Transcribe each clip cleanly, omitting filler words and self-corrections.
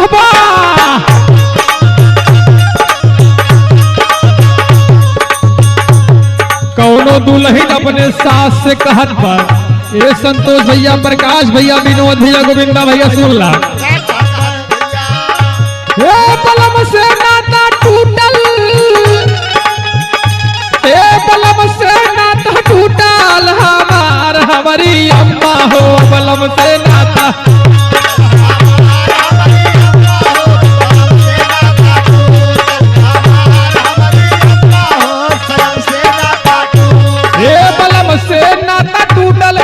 बाबा कौनो दुल्हन अपने सास से कहत पर ये संतोष भैया, प्रकाश भैया, विनोद भैया, गोविंदा भैया सुन ला। बलम से नाता टूटल, बलम से नाता टूटल हमार हमारी अम्मा हो, बलम से नाता बलम से नाता टूटल,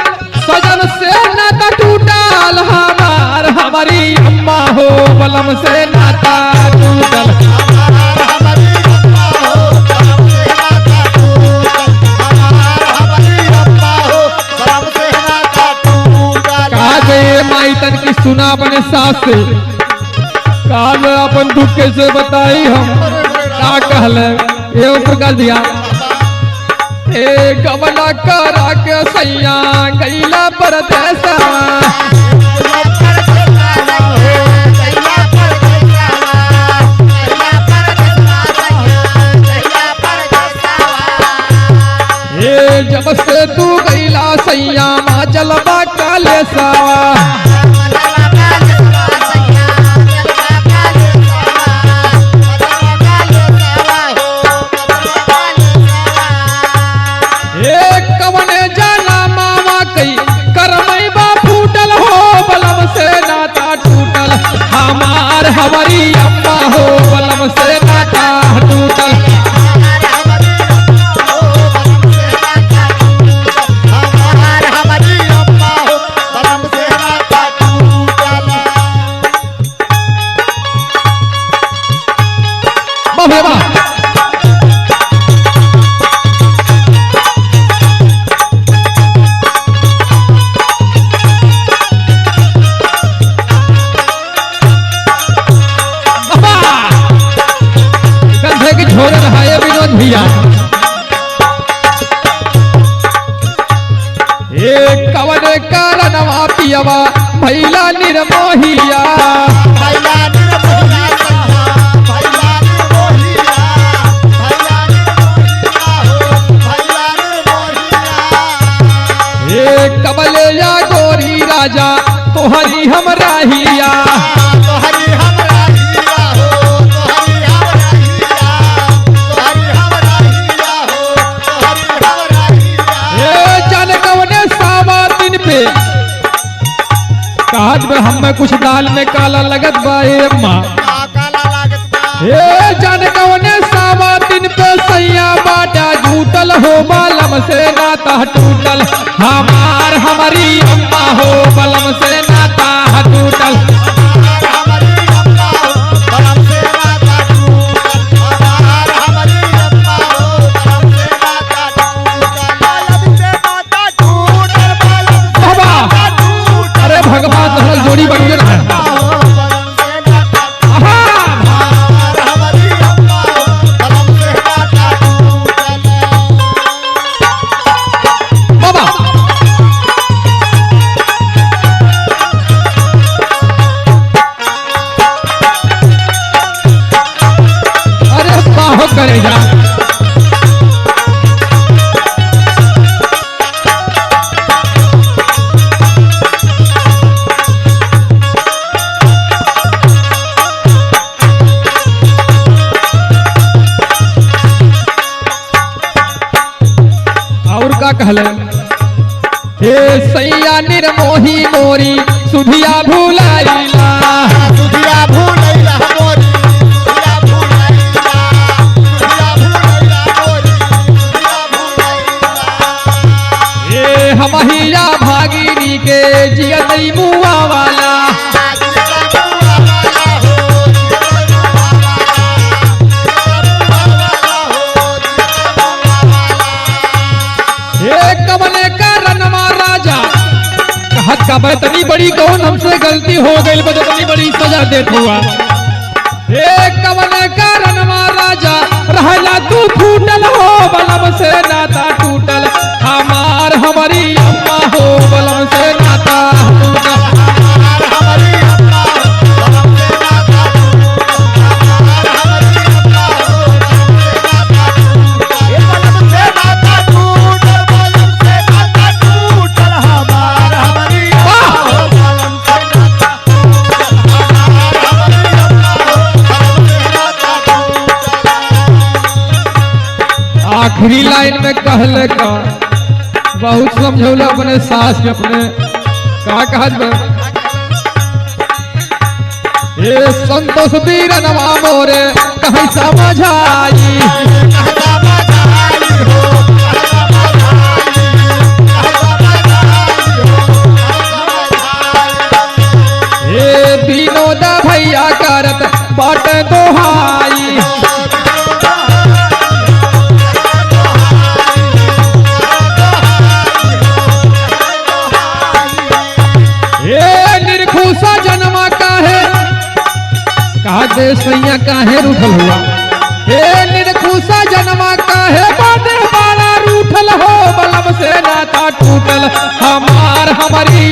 सजन से नाता टूटल हमार हमारी अम्मा हो, बलम से नाता टूटल। कहा गए माई तन की सुना अपने सास से, कहा अपन दुख कैसे बताई हम, क्या कहले एवं प्रकाश दिया। गवना करा के सैया गैला परदेसा, जब से तू गैला सैया माँ जलवा काले सावा, हमारी अम्मा हो, बलम से नाता टूटल। भैया कवन कारणवा पियवा भैला निर्मोहिया, कबले या गोरी राजा तोहरी हम राहिया, कहत में हमें कुछ दाल में काला लगत बा अम्मा, जान कौने सावा दिन पे सैया बाटा झूठल हो, बलम से नाता टूटल हमार हमारी अम्मा हो, बलम से नाता टूटल। भगवान जोड़ी बन गया है। बाबा अरे बाहो करेगा कहले हे सैया निर्मोही मोरी सुधिया भूलाइला, सुधिया भूलाइला मोरी, सुधिया भूलाइला, सुधिया भूलाइला मोरी, सुधिया भूलाइला। हे हमहिया भागीनी के जियतई मुआ वाला, का तनी बड़ी कौन हमसे गलती हो गई, तनी बड़ी सजा देत हुआ। कवन कारण राजा रहला तू फूटल हो, बलम से नाता टूटल हमार हमारी अम्मा हो, बलम से नाता टूटल हमारी अम्मा हो, बलम से नाता आखिरी लाइन में कहले का बहुत समझौला अपने सास के अपने का कहत बा ये संतोष वीरनवा मोरे कहीं समझाई ये विनोदा भैया करत बाट दोहाई निर्खुशा जन्मा काहे कहा दे सैया काहे रूठल हुआ हे निर्खुशा जन्मा काहे बाटे बाड़ा रूठल हो बलम से नाता टूटल हमारी